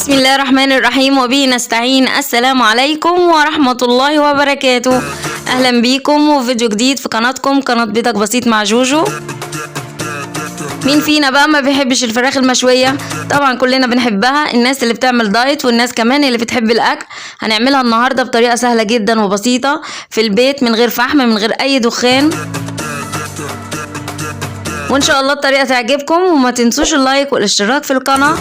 بسم الله الرحمن الرحيم وبه نستعين. السلام عليكم ورحمة الله وبركاته. أهلا بيكم وفيديو جديد في قناتكم قناة بيتك بسيط مع جوجو. مين فينا بقى ما بيحبش الفراخ المشوية؟ طبعا كلنا بنحبها، الناس اللي بتعمل دايت والناس كمان اللي بتحب الأكل. هنعملها النهاردة بطريقة سهلة جدا وبسيطة في البيت من غير فحم من غير أي دخان، وإن شاء الله الطريقة تعجبكم. وما تنسوش اللايك والاشتراك في القناة.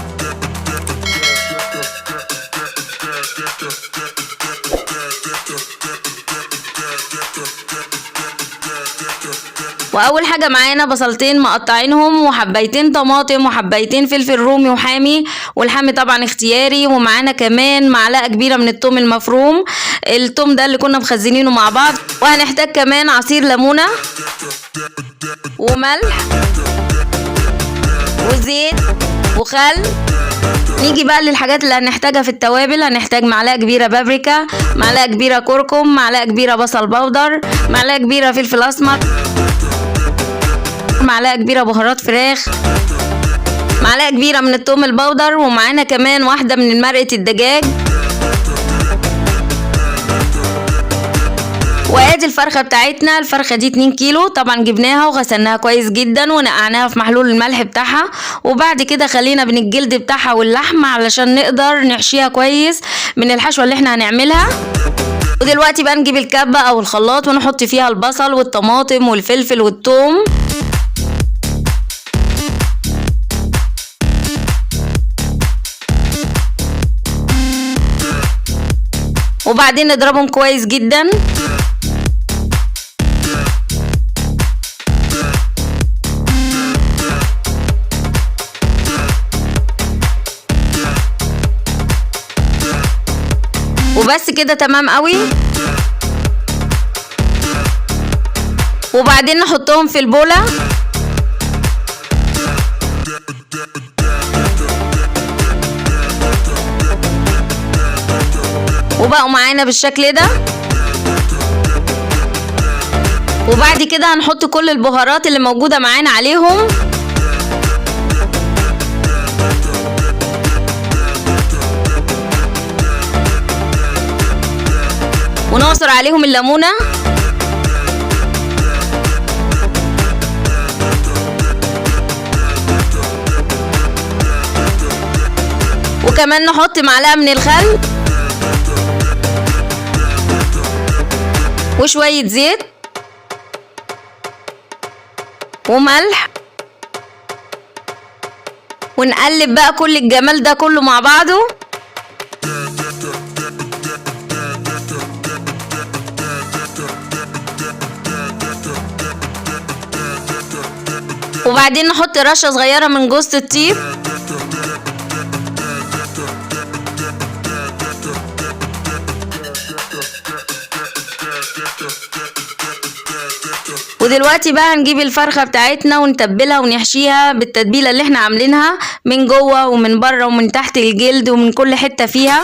واول حاجه معانا بصلتين مقطعينهم وحبايتين طماطم وحبايتين فلفل رومي وحامي، والحامي طبعا اختياري. ومعانا كمان معلقه كبيره من الثوم المفروم، الثوم ده اللي كنا مخزنينه مع بعض. وهنحتاج كمان عصير ليمونه وملح وزيت وخل. نيجي بقى للحاجات اللي هنحتاجها في التوابل. هنحتاج معلقه كبيره بابريكا، معلقه كبيره كركم، معلقه كبيره بصل بودر، معلقه كبيره فلفل اسمر، معلقه كبيره بهارات فراخ، معلقه كبيره من الثوم البودر، ومعانا كمان واحده من مرقه الدجاج. وادي الفرخه بتاعتنا. الفرخه دي 2 كيلو، طبعا جبناها وغسلناها كويس جدا ونقعناها في محلول الملح بتاعها، وبعد كده خلينا بين الجلد بتاعها واللحمه علشان نقدر نحشيها كويس من الحشوه اللي احنا هنعملها. ودلوقتي بقى نجيب الكبه او الخلاط ونحط فيها البصل والطماطم والفلفل والثوم، وبعدين نضربهم كويس جدا. وبس كده تمام قوي. وبعدين نحطهم في البولة وبقوا معانا بالشكل ده. وبعد كده هنحط كل البهارات اللي موجودة معانا عليهم، ونعصر عليهم الليمونة وكمان نحط معلقة من الخل وشوية زيت وملح، ونقلب بقى كل الجمال ده كله مع بعضه. وبعدين نحط رشة صغيرة من جوز الطيب، ودلوقتي بقى هنجيب الفرخة بتاعتنا ونتبلها ونحشيها بالتتبيلة اللي احنا عاملينها من جوه ومن بره ومن تحت الجلد ومن كل حتة فيها.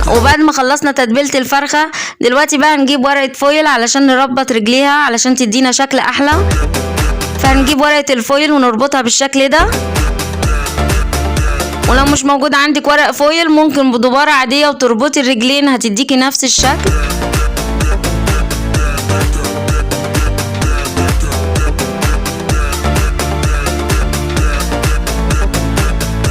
وبعد ما خلصنا تتبيلة الفرخة دلوقتي بقى هنجيب ورقة فويل علشان نربط رجليها علشان تدينا شكل احلى. فهنجيب ورقة الفويل ونربطها بالشكل ده، ولو مش موجود عندك ورق فويل ممكن بدبارة عادية وتربطي الرجلين هتديكي نفس الشكل.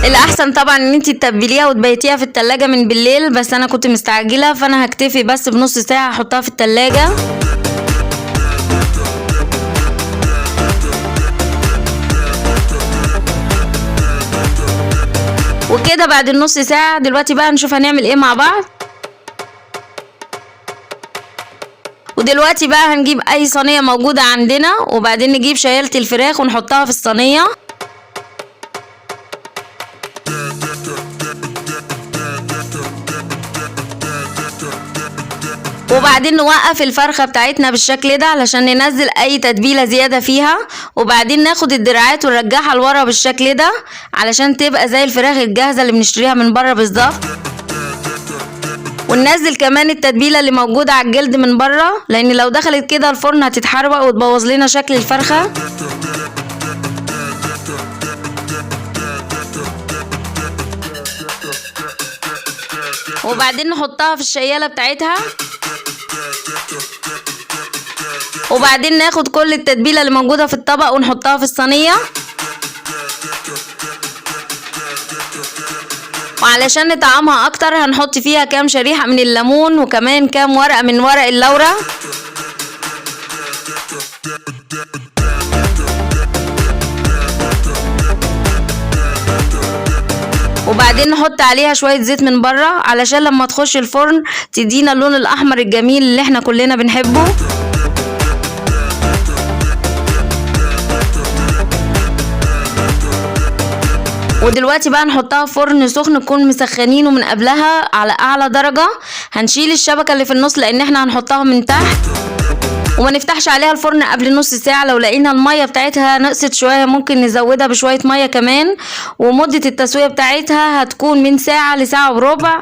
الاحسن طبعا ان انت تتبليها وتبيتيها في التلاجة من بالليل، بس انا كنت مستعجلة فانا هكتفي بس بنص ساعة احطها في التلاجة. وكده بعد النص ساعة دلوقتي بقى نشوف هنعمل ايه مع بعض. ودلوقتي بقى هنجيب اي صينية موجودة عندنا، وبعدين نجيب شيالة الفراخ ونحطها في الصينية، وبعدين نوقف الفرخة بتاعتنا بالشكل ده علشان ننزل اي تتبيلة زيادة فيها، وبعدين ناخد الدراعات ونرجعها لورا بالشكل ده علشان تبقى زي الفراخ الجاهزة اللي بنشتريها من بره بالظبط. وننزل كمان التتبيلة اللي موجودة على الجلد من بره، لان لو دخلت كده الفرن هتتحرق وتبوظ لنا شكل الفرخة. وبعدين نحطها في الشيالة بتاعتها، وبعدين ناخد كل التتبيلة اللي موجودة في الطبق ونحطها في الصينية. وعلشان نطعمها اكتر هنحط فيها كام شريحة من الليمون وكمان كام ورقة من ورق اللورة. وبعدين نحط عليها شوية زيت من بره علشان لما تخش الفرن تدينا اللون الاحمر الجميل اللي احنا كلنا بنحبه. ودلوقتي بقى نحطها في فرن سخن نكون مسخنينه من قبلها على اعلى درجة. هنشيل الشبكة اللي في النص لان احنا هنحطها من تحت، وما نفتحش عليها الفرن قبل نص ساعة. لو لقينا المية بتاعتها نقصت شوية ممكن نزودها بشوية مية كمان. ومدة التسوية بتاعتها هتكون من ساعة لساعة وربع.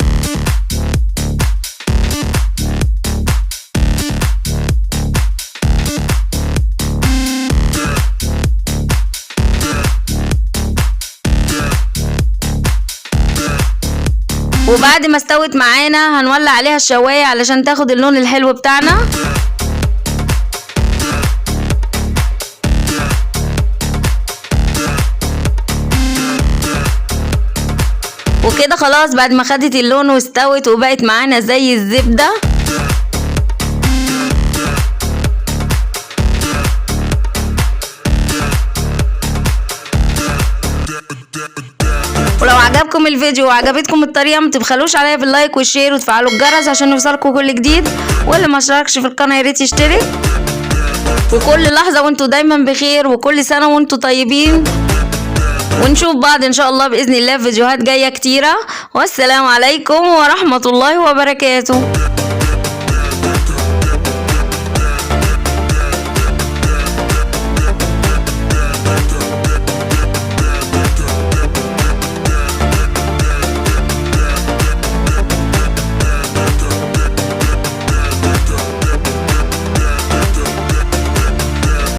وبعد ما استوت معانا هنولع عليها الشواية علشان تاخد اللون الحلو بتاعنا. وكده خلاص بعد ما خدت اللون واستوت وبقت معانا زي الزبدة. ولو عجبكم الفيديو وعجبتكم الطريقة ما تبخلوش عليا باللايك والشير وتفعلوا الجرس عشان يوصلكم كل جديد، واللي ما اشتركش في القناة ياريت يشترك. وكل لحظة وانتوا دايما بخير، وكل سنة وانتوا طيبين، ونشوف بعض ان شاء الله بإذن الله في فيديوهات جاية كتيرة. والسلام عليكم ورحمة الله وبركاته.